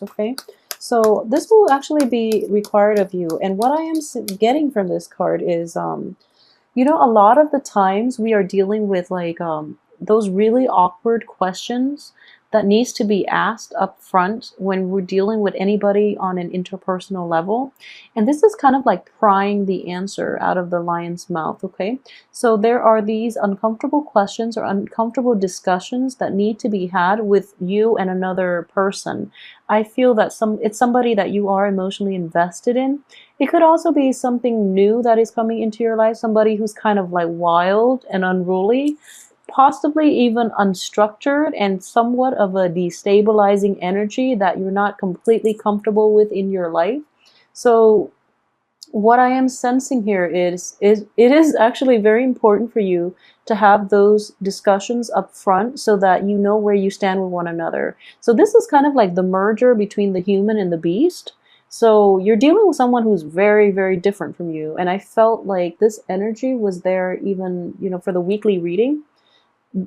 Reverse, okay? So this will actually be required of you. And what I am getting from this card is, you know, a lot of the times we are dealing with like those really awkward questions that needs to be asked up front when we're dealing with anybody on an interpersonal level. And this is kind of like prying the answer out of the lion's mouth, okay? So there are these uncomfortable questions or uncomfortable discussions that need to be had with you and another person. I feel that it's somebody that you are emotionally invested in. It could also be something new that is coming into your life, somebody who's kind of like wild and unruly, possibly even unstructured and somewhat of a destabilizing energy that you're not completely comfortable with in your life. So what I am sensing here is it is actually very important for you to have those discussions up front so that you know where you stand with one another. So this is kind of like the merger between the human and the beast. So you're dealing with someone who's very, very different from you. And I felt like this energy was there even, you know, for the weekly reading.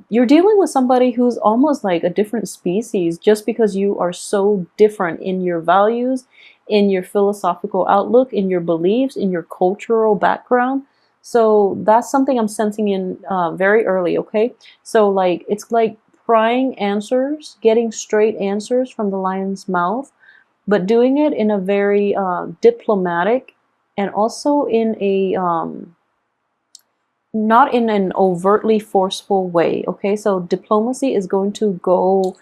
You're dealing with somebody who's almost like a different species just because you are so different in your values, in your philosophical outlook, in your beliefs, in your cultural background. So that's something I'm sensing in very early, okay? So like it's like prying answers, getting straight answers from the lion's mouth, but doing it in a very diplomatic and also in a not in an overtly forceful way, okay? So diplomacy is going to go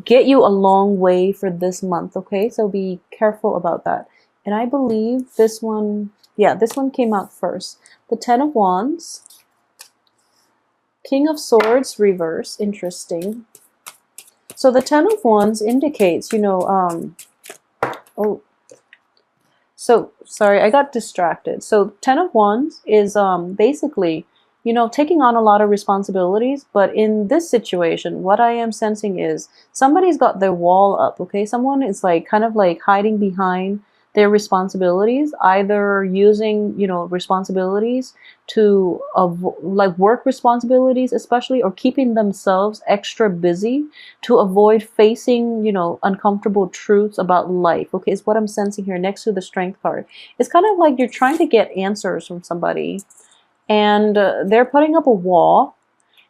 get you a long way for this month, okay? So be careful about that. And I believe this one, yeah, this one came out first. The Ten of Wands, King of Swords reverse, interesting. So the Ten of Wands indicates, you know, oh, so sorry, I got distracted. So Ten of Wands is basically, you know, taking on a lot of responsibilities. But in this situation, what I am sensing is somebody's got their wall up, okay? Someone is like kind of like hiding behind their responsibilities, either using, you know, responsibilities to like work responsibilities especially, or keeping themselves extra busy to avoid facing, you know, uncomfortable truths about life, okay, is what I'm sensing here next to the Strength card. It's kind of like you're trying to get answers from somebody and they're putting up a wall.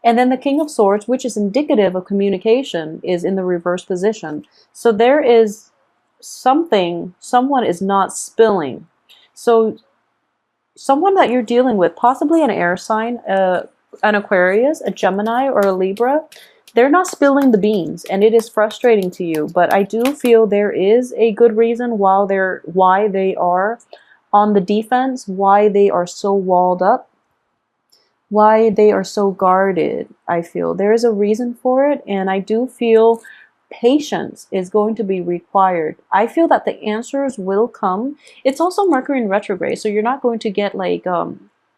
And then the King of Swords, which is indicative of communication, is in the reverse position. So there is someone is not spilling. So someone that you're dealing with, possibly an air sign, an Aquarius, a Gemini, or a Libra, they're not spilling the beans, and it is frustrating to you. But I do feel there is a good reason why they are on the defense, why they are so walled up, why they are so guarded. I feel there is a reason for it, and I do feel patience is going to be required. I feel that the answers will come. It's also Mercury in retrograde, so you're not going to get like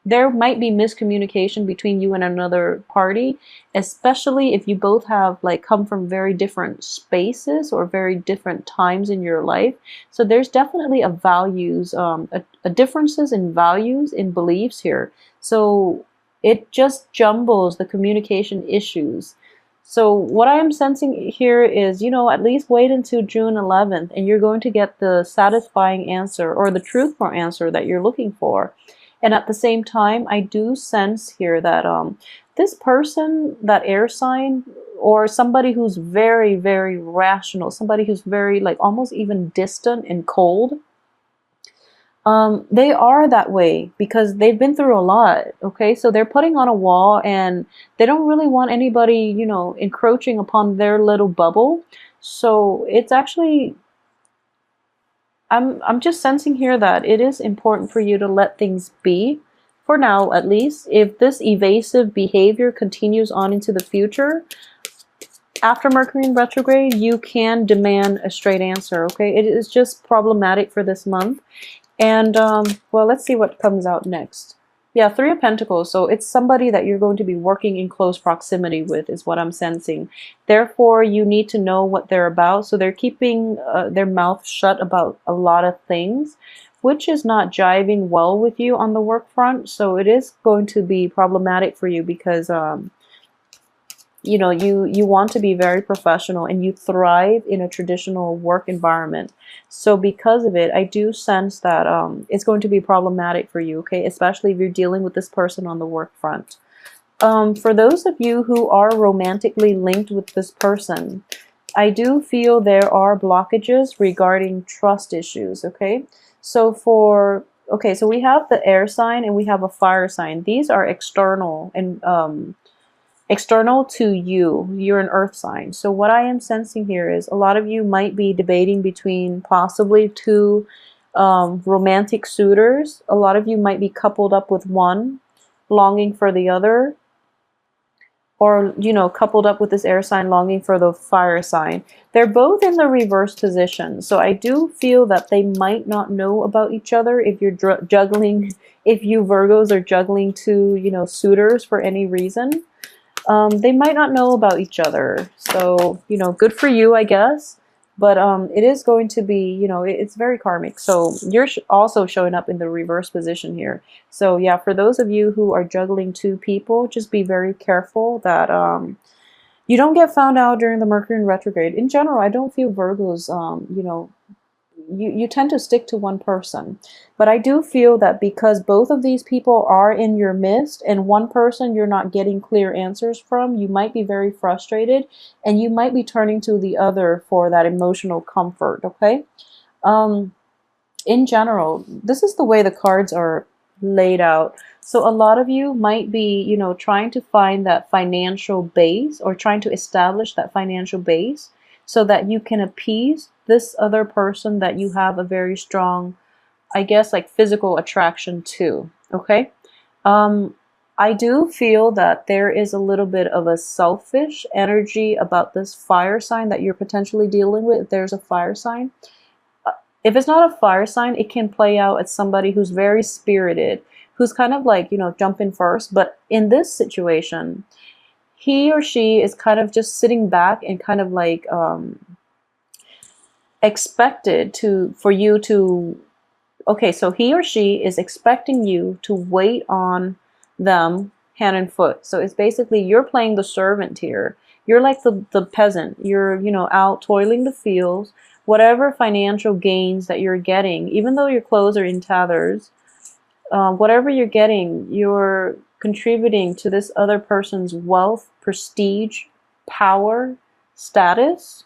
there might be miscommunication between you and another party, especially if you both have like come from very different spaces or very different times in your life. So there's definitely a values a differences in values, in beliefs here. So it just jumbles the communication issues. So what I am sensing here is, you know, at least wait until June 11th and you're going to get the satisfying answer or the truthful answer that you're looking for. And at the same time, I do sense here that this person, that air sign, or somebody who's very, very rational, somebody who's very like almost even distant and cold, they are that way because they've been through a lot, okay? So they're putting on a wall and they don't really want anybody, you know, encroaching upon their little bubble. So it's actually, I'm just sensing here that it is important for you to let things be, for now at least. If this evasive behavior continues on into the future, after Mercury in retrograde, you can demand a straight answer, okay? It is just problematic for this month. And, well, let's see what comes out next. Yeah, Three of Pentacles. So it's somebody that you're going to be working in close proximity with is what I'm sensing. Therefore, you need to know what they're about. So they're keeping their mouth shut about a lot of things, which is not jiving well with you on the work front. So it is going to be problematic for you because, you know, you want to be very professional and you thrive in a traditional work environment. So because of it, I do sense that it's going to be problematic for you, okay? Especially if you're dealing with this person on the work front. For those of you who are romantically linked with this person, I do feel there are blockages regarding trust issues, okay? So so we have the air sign and we have a fire sign. These are external and external to you. You're an earth sign. So what I am sensing here is a lot of you might be debating between possibly two romantic suitors. A lot of you might be coupled up with one, longing for the other, or, you know, coupled up with this air sign, longing for the fire sign. They're both in the reverse position. So I do feel that they might not know about each other if you're juggling, if you Virgos are juggling two, you know, suitors for any reason. They might not know about each other. So, you know, good for you, I guess. But it is going to be, you know, it's very karmic. So you're also showing up in the reverse position here. So yeah, for those of you who are juggling two people, just be very careful that you don't get found out during the Mercury in retrograde. In general, I don't feel Virgos, you know, you tend to stick to one person. But I do feel that because both of these people are in your midst and one person you're not getting clear answers from, you might be very frustrated and you might be turning to the other for that emotional comfort, okay? In general, this is the way the cards are laid out. So a lot of you might be, you know, trying to find that financial base or trying to establish that financial base so that you can appease this other person that you have a very strong, I guess, like physical attraction to, okay? I do feel that there is a little bit of a selfish energy about this fire sign that you're potentially dealing with. If there's a fire sign. If it's not a fire sign, it can play out as somebody who's very spirited, who's kind of like, you know, jumping first. But in this situation, he or she is kind of just sitting back and kind of like expected for you to, okay, so he or she is expecting you to wait on them hand and foot. So it's basically you're playing the servant here. You're like the peasant. You're, you know, out toiling the fields. Whatever financial gains that you're getting, even though your clothes are in tatters, whatever you're getting, you're contributing to this other person's wealth, prestige, power, status,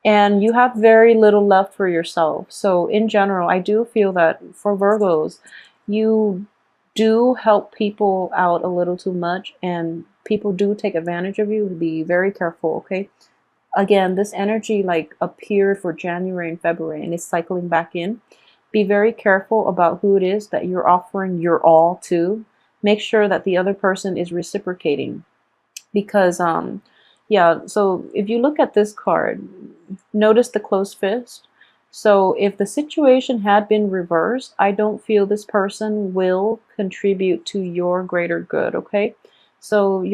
and you have very little left for yourself. So in general, I do feel that for Virgos, you do help people out a little too much and people do take advantage of you. Be very careful, okay? Again, this energy like appeared for January and February and is cycling back in. Be very careful about who it is that you're offering your all to. Make sure that the other person is reciprocating. Because, yeah, so if you look at this card, notice the closed fist. So if the situation had been reversed, I don't feel this person will contribute to your greater good, okay? So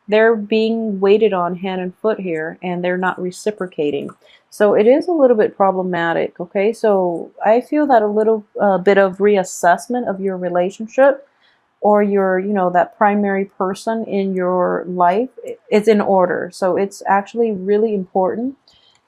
they're being waited on hand and foot here, and they're not reciprocating. So it is a little bit problematic, okay? So I feel that a little bit of reassessment of your relationship or your, you know, that primary person in your life is in order. So it's actually really important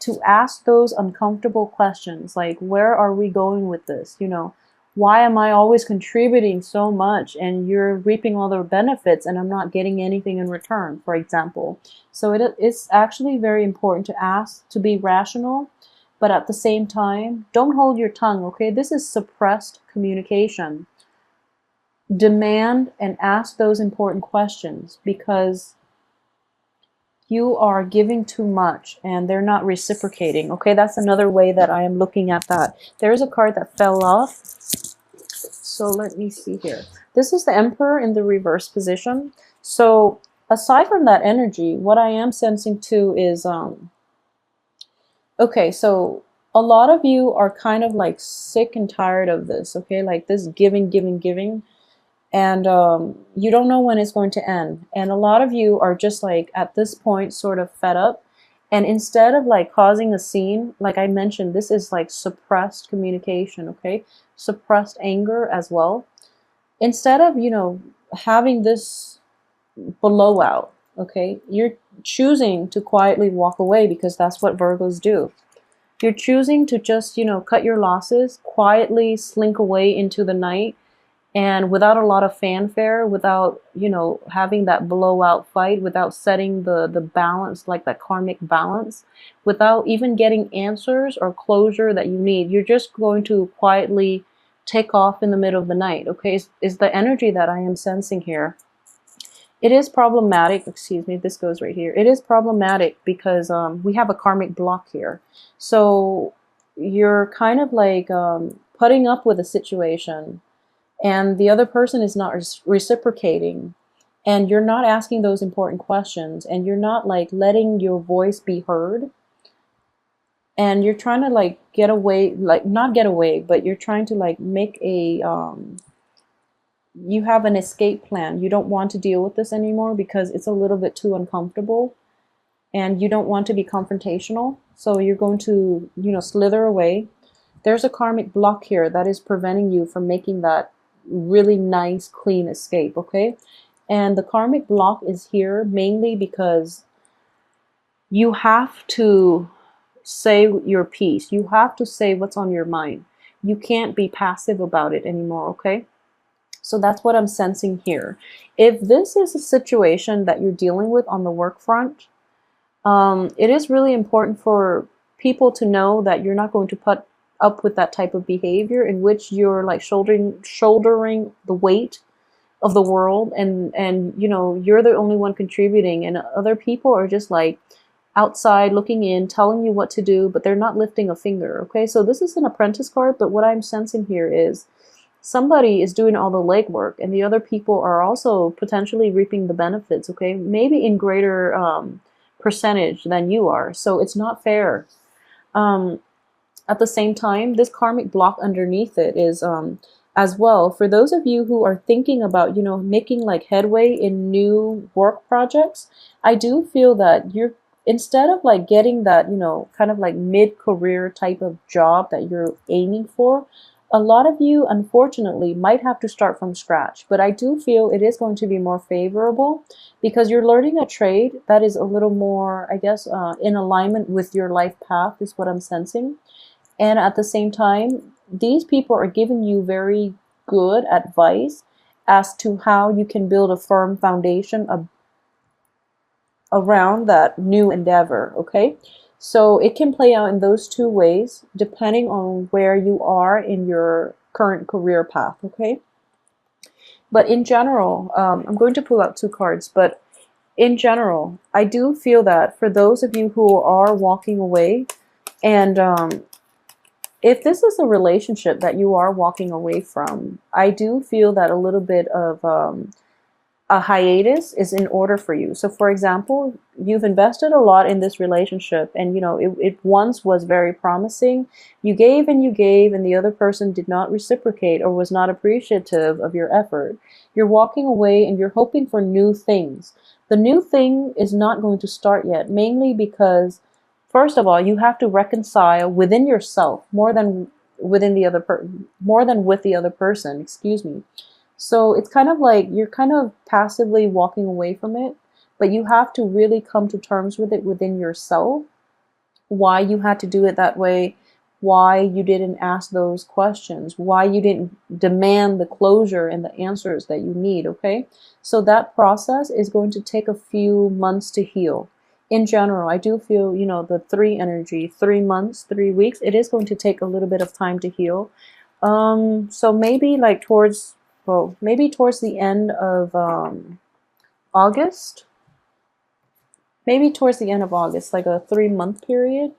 to ask those uncomfortable questions, like, where are we going with this? You know, why am I always contributing so much and you're reaping all the benefits and I'm not getting anything in return, for example? So it's actually very important to ask, to be rational, but at the same time, don't hold your tongue, okay? This is suppressed communication. Demand and ask those important questions because you are giving too much and they're not reciprocating. Okay, that's another way that I am looking at that. There's a card that fell off. So let me see here. This is the Emperor in the reverse position. So aside from that energy, what I am sensing too is, okay, so a lot of you are kind of like sick and tired of this, okay? Like this giving, giving, giving. And you don't know when it's going to end. And a lot of you are just like at this point sort of fed up. And instead of like causing a scene, like I mentioned, this is like suppressed communication, okay? Suppressed anger as well. Instead of, you know, having this blowout, okay? You're choosing to quietly walk away because that's what Virgos do. You're choosing to just, cut your losses, quietly slink away into the night, and without a lot of fanfare, without, having that blowout fight, without setting the balance, like that karmic balance, without even getting answers or closure that you need. You're just going to quietly take off in the middle of the night, okay? Is the energy that I am sensing here. It is problematic, excuse me, this goes right here. It is problematic because we have a karmic block here. So you're kind of like putting up with a situation, and the other person is not reciprocating, and you're not asking those important questions, and you're not like letting your voice be heard, and you're trying to like get away, like not get away, but you're trying to like make a you have an escape plan. You don't want to deal with this anymore because it's a little bit too uncomfortable, and you don't want to be confrontational. So you're going to, slither away. There's a karmic block here that is preventing you from making that really nice, clean escape, okay? And the karmic block is here mainly because you have to say your piece. You have to say what's on your mind. You can't be passive about it anymore, okay? So that's what I'm sensing here. If this is a situation that you're dealing with on the work front, it is really important for people to know that you're not going to put up with that type of behavior in which you're like shouldering the weight of the world, and you're the only one contributing, and other people are just like outside looking in, telling you what to do, but they're not lifting a finger, okay? So this is an apprentice card, but what I'm sensing here is somebody is doing all the legwork, and the other people are also potentially reaping the benefits, okay? Maybe in greater percentage than you are. So it's not fair. At the same time, this karmic block underneath it is as well, for those of you who are thinking about, making like headway in new work projects, I do feel that you're, instead of like getting that, kind of like mid-career type of job that you're aiming for, a lot of you, unfortunately, might have to start from scratch. But I do feel it is going to be more favorable because you're learning a trade that is a little more, I guess, in alignment with your life path is what I'm sensing. And at the same time, these people are giving you very good advice as to how you can build a firm foundation around that new endeavor, okay? So it can play out in those two ways, depending on where you are in your current career path, okay? But in general, I'm going to pull out two cards, but in general, I do feel that for those of you who are walking away, and if this is a relationship that you are walking away from, I do feel that a little bit of a hiatus is in order for you. So for example, you've invested a lot in this relationship, and it once was very promising. You gave and you gave, and the other person did not reciprocate or was not appreciative of your effort. You're walking away and you're hoping for new things. The new thing is not going to start yet, mainly because first of all, you have to reconcile within yourself more than within the other more than with the other person, excuse me. So it's kind of like you're kind of passively walking away from it, but you have to really come to terms with it within yourself, why you had to do it that way, why you didn't ask those questions, why you didn't demand the closure and the answers that you need, okay? So that process is going to take a few months to heal. In general, I do feel, the 3 energy, 3 months, 3 weeks, it is going to take a little bit of time to heal. So maybe like maybe towards the end of August, like a 3-month period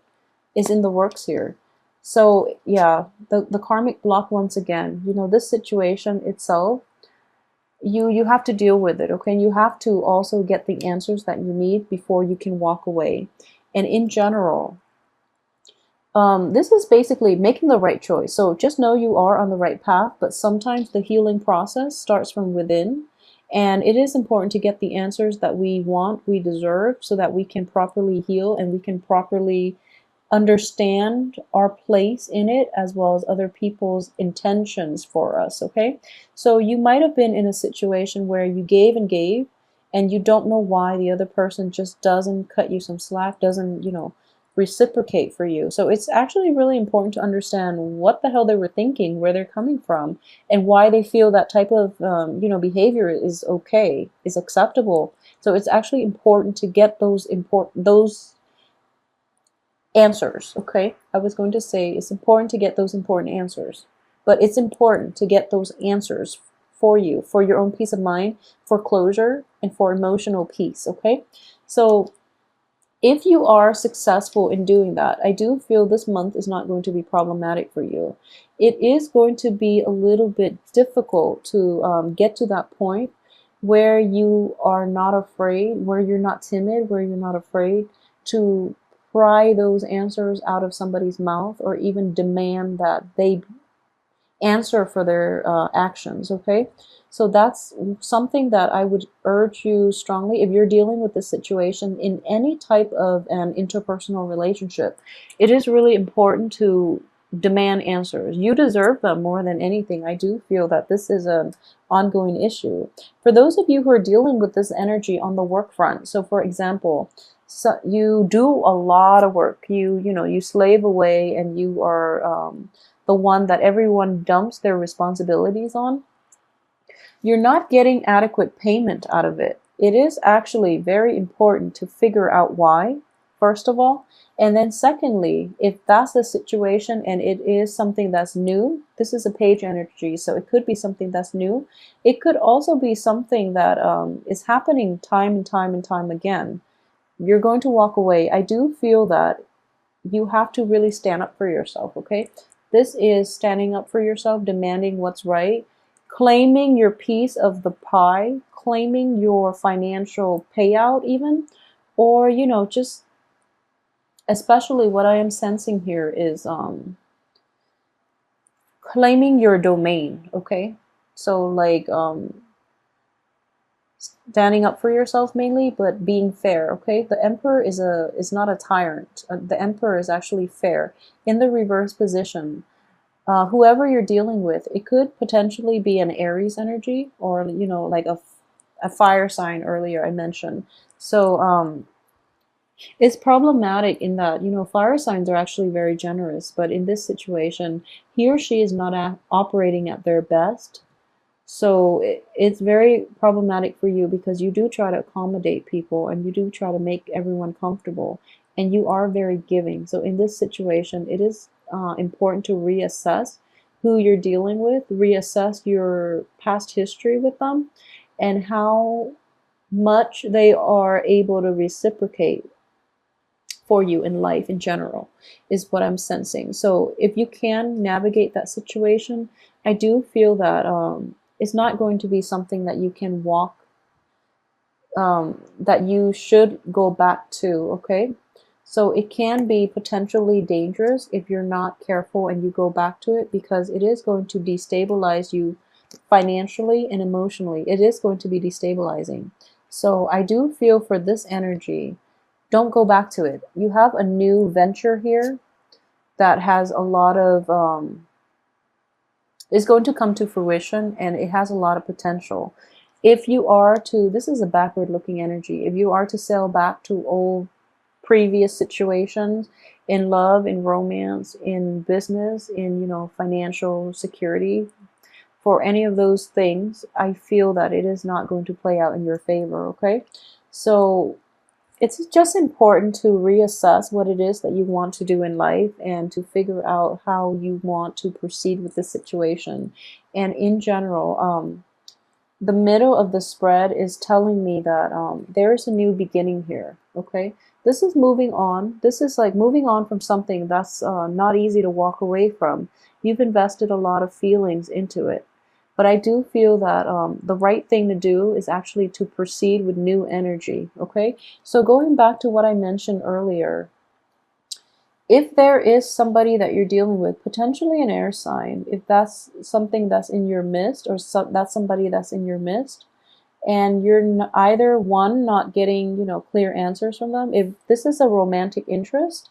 is in the works here. So yeah, the karmic block once again, this situation itself, you have to deal with it, okay? You have to also get the answers that you need before you can walk away. And in general, this is basically making the right choice. So just know you are on the right path, but sometimes the healing process starts from within. And it is important to get the answers that we want, we deserve, so that we can properly heal and we can properly understand our place in it, as well as other people's intentions for us, okay? So you might have been in a situation where you gave and gave, and you don't know why the other person just doesn't cut you some slack, doesn't, reciprocate for you. So it's actually really important to understand what the hell they were thinking, where they're coming from, and why they feel that type of, behavior is okay, is acceptable. So it's actually important to get those answers. Okay, I was going to say it's important to get those important answers, but it's important to get those answers for you, for your own peace of mind, for closure, and for emotional peace. Okay, so if you are successful in doing that, I do feel this month is not going to be problematic for you. It is going to be a little bit difficult to get to that point where you are not afraid, where you're not timid, where you're not afraid to pry those answers out of somebody's mouth, or even demand that they answer for their actions. Okay, so that's something that I would urge you strongly. If you're dealing with this situation in any type of an interpersonal relationship, it is really important to demand answers. You deserve them more than anything. I do feel that this is an ongoing issue. For those of you who are dealing with this energy on the work front, so for example, so you do a lot of work. You slave away, and you are the one that everyone dumps their responsibilities on. You're not getting adequate payment out of it. It is actually very important to figure out why, first of all. And then secondly, if that's the situation and it is something that's new, this is a page energy, so it could be something that's new. It could also be something that is happening time and time and time again. You're going to walk away. I do feel that you have to really stand up for yourself, okay? This is standing up for yourself, demanding what's right, claiming your piece of the pie, claiming your financial payout even, or, just especially what I am sensing here is claiming your domain, okay? So like standing up for yourself mainly, but being fair, okay? The Emperor is not a tyrant. The Emperor is actually fair. In the reverse position, whoever you're dealing with, it could potentially be an Aries energy, or like a fire sign earlier I mentioned. So it's problematic in that fire signs are actually very generous, but in this situation, he or she is not operating at their best. So it's very problematic for you, because you do try to accommodate people and you do try to make everyone comfortable, and you are very giving. So in this situation, it is important to reassess who you're dealing with, reassess your past history with them, and how much they are able to reciprocate for you in life in general, is what I'm sensing. So if you can navigate that situation, I do feel that it's not going to be something that you can walk, that you should go back to, okay? So it can be potentially dangerous if you're not careful and you go back to it, because it is going to destabilize you financially and emotionally. It is going to be destabilizing. So I do feel for this energy, don't go back to it. You have a new venture here that has a lot of, is going to come to fruition, and it has a lot of potential. If you are to, this is a backward looking energy, if you are to sail back to old previous situations in love, in romance, in business, in financial security, for any of those things, I feel that it is not going to play out in your favor, okay? So it's just important to reassess what it is that you want to do in life, and to figure out how you want to proceed with the situation. And in general, the middle of the spread is telling me that there is a new beginning here, okay? This is moving on. This is like moving on from something that's not easy to walk away from. You've invested a lot of feelings into it. But I do feel that the right thing to do is actually to proceed with new energy, okay? So going back to what I mentioned earlier, if there is somebody that you're dealing with, potentially an air sign, if that's something that's in your midst, or that's somebody that's in your midst, and you're either one, not getting clear answers from them, if this is a romantic interest,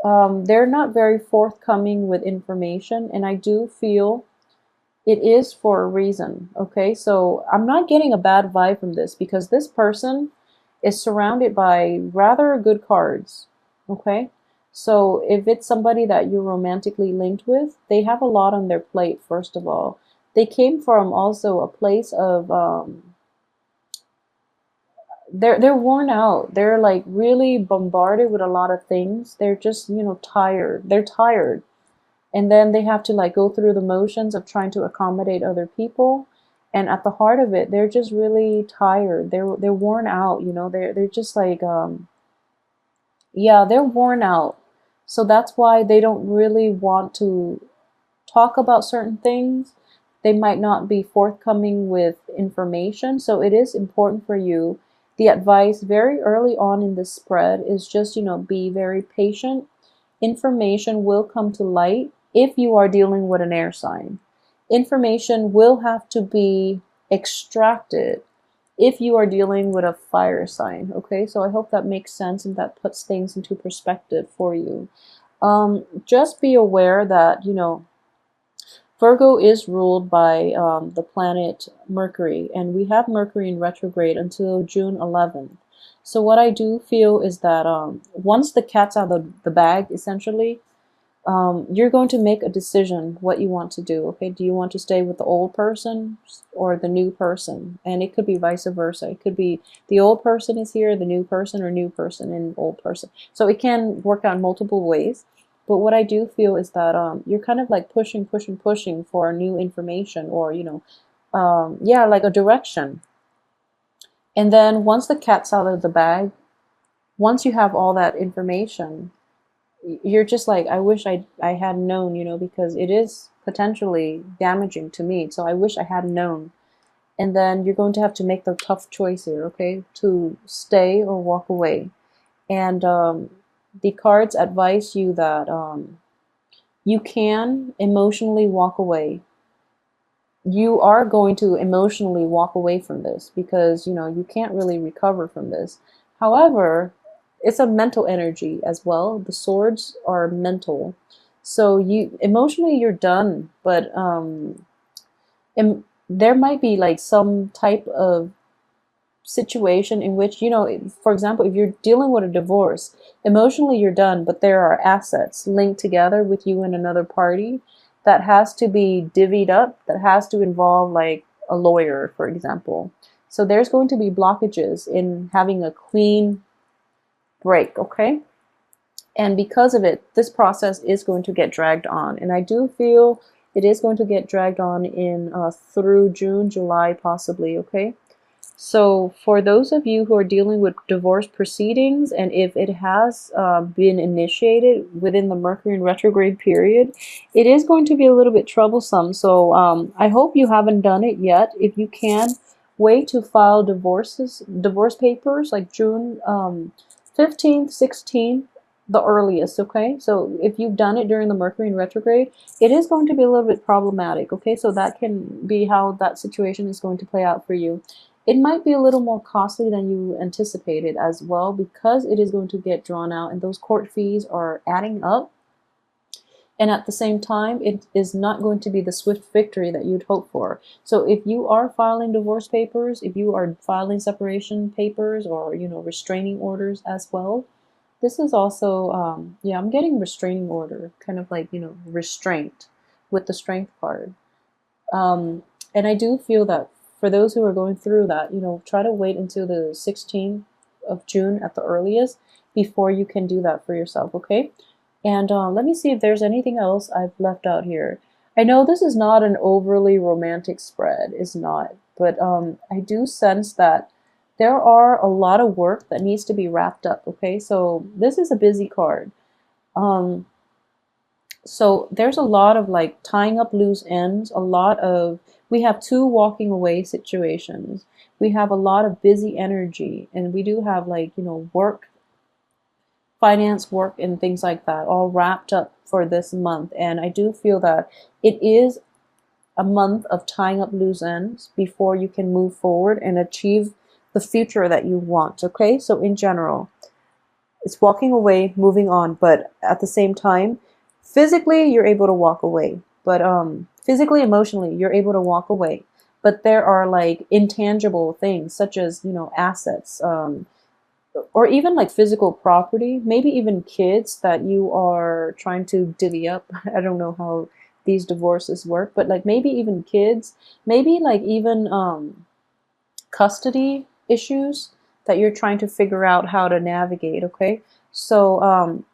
they're not very forthcoming with information, and I do feel it is for a reason. Okay, so I'm not getting a bad vibe from this because this person is surrounded by rather good cards. Okay, so if it's somebody that you're romantically linked with, they have a lot on their plate. First of all, they came from also a place of they're worn out. They're like really bombarded with a lot of things. They're just, tired. They're tired. And then they have to like go through the motions of trying to accommodate other people. And at the heart of it, they're just really tired. They're worn out, they're just like yeah, they're worn out. So that's why they don't really want to talk about certain things. They might not be forthcoming with information. So it is important for you. The advice very early on in this spread is just, be very patient. Information will come to light if you are dealing with an air sign. Information will have to be extracted if you are dealing with a fire sign. Okay, so I hope that makes sense and that puts things into perspective for you. Just be aware that, Virgo is ruled by the planet Mercury, and we have Mercury in retrograde until June 11th. So what I do feel is that once the cat's out of the bag, essentially, you're going to make a decision what you want to do. Okay, do you want to stay with the old person or the new person? And it could be vice versa. It could be the old person is here, the new person, or new person and old person. So it can work out multiple ways. But what I do feel is that you're kind of like pushing for new information, or yeah, like a direction. And then once the cat's out of the bag, once you have all that information, you're just like, I wish I had known, because it is potentially damaging to me. So I wish I had known. And then you're going to have to make the tough choice here, okay, to stay or walk away. And the cards advise you that you can emotionally walk away. You are going to emotionally walk away from this because, you can't really recover from this. However, it's a mental energy as well. The swords are mental. So emotionally you're done, but there might be like some type of situation in which, for example, if you're dealing with a divorce, emotionally you're done, but there are assets linked together with you and another party that has to be divvied up, that has to involve like a lawyer, for example. So there's going to be blockages in having a clean break, okay? And because of it, this process is going to get dragged on. And I do feel it is going to get dragged on in through June, July, possibly, okay? So for those of you who are dealing with divorce proceedings, and if it has been initiated within the Mercury in retrograde period, it is going to be a little bit troublesome. So I hope you haven't done it yet. If you can, wait to file divorce papers like June 15th, 16th, the earliest, okay? So if you've done it during the Mercury in retrograde, it is going to be a little bit problematic, okay? So that can be how that situation is going to play out for you. It might be a little more costly than you anticipated as well, because it is going to get drawn out and those court fees are adding up. And at the same time, it is not going to be the swift victory that you'd hope for. So if you are filing divorce papers, if you are filing separation papers, or, restraining orders as well, this is also, yeah, I'm getting restraining order, kind of like, restraint with the strength card. And I do feel that for those who are going through that, try to wait until the 16th of June at the earliest before you can do that for yourself, okay? And let me see if there's anything else I've left out here. I know this is not an overly romantic spread, it's not, but I do sense that there are a lot of work that needs to be wrapped up, okay? So this is a busy card. So there's a lot of like tying up loose ends, we have two walking away situations. We have a lot of busy energy, and we do have like, work, finance work and things like that all wrapped up for this month. And I do feel that it is a month of tying up loose ends before you can move forward and achieve the future that you want, okay? So in general, it's walking away, moving on, but at the same time, physically you're able to walk away, but physically, emotionally, you're able to walk away. But there are like intangible things such as, you know, assets, or even like physical property, maybe even kids that you are trying to divvy up. I don't know how these divorces work, but like maybe even kids, maybe like even custody issues that you're trying to figure out how to navigate, okay? So,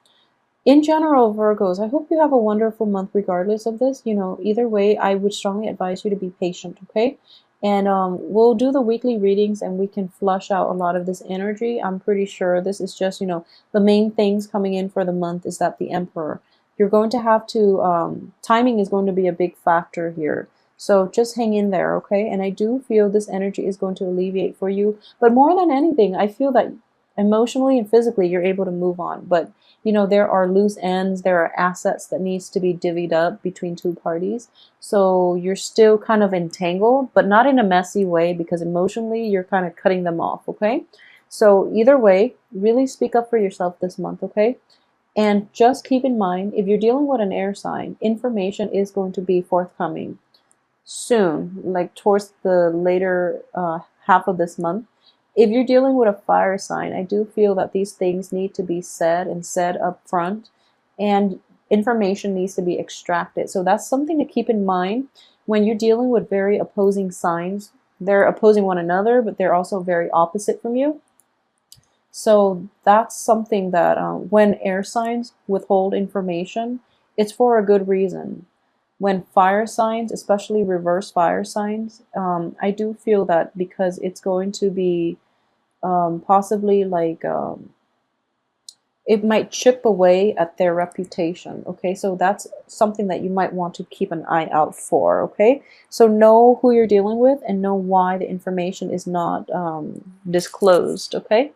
in general, Virgos, I hope you have a wonderful month regardless of this. You know, either way, I would strongly advise you to be patient, okay? And we'll do the weekly readings and we can flush out a lot of this energy. I'm pretty sure this is just, you know, the main things coming in for the month is that the Emperor. You're going to have to, timing is going to be a big factor here. So just hang in there, okay? And I do feel this energy is going to alleviate for you. But more than anything, I feel that emotionally and physically you're able to move on. But you know, there are loose ends, there are assets that needs to be divvied up between two parties. So you're still kind of entangled, but not in a messy way, because emotionally you're kind of cutting them off, okay? So either way, really speak up for yourself this month, okay? And just keep in mind, if you're dealing with an air sign, information is going to be forthcoming soon, like towards the later half of this month. If you're dealing with a fire sign, I do feel that these things need to be said and said up front, and information needs to be extracted. So that's something to keep in mind when you're dealing with very opposing signs. They're opposing one another, but they're also very opposite from you. So that's something that when air signs withhold information, it's for a good reason. When fire signs, especially reverse fire signs, I do feel that because it's going to be possibly like it might chip away at their reputation. Okay, so that's something that you might want to keep an eye out for. Okay, so know who you're dealing with and know why the information is not disclosed. Okay.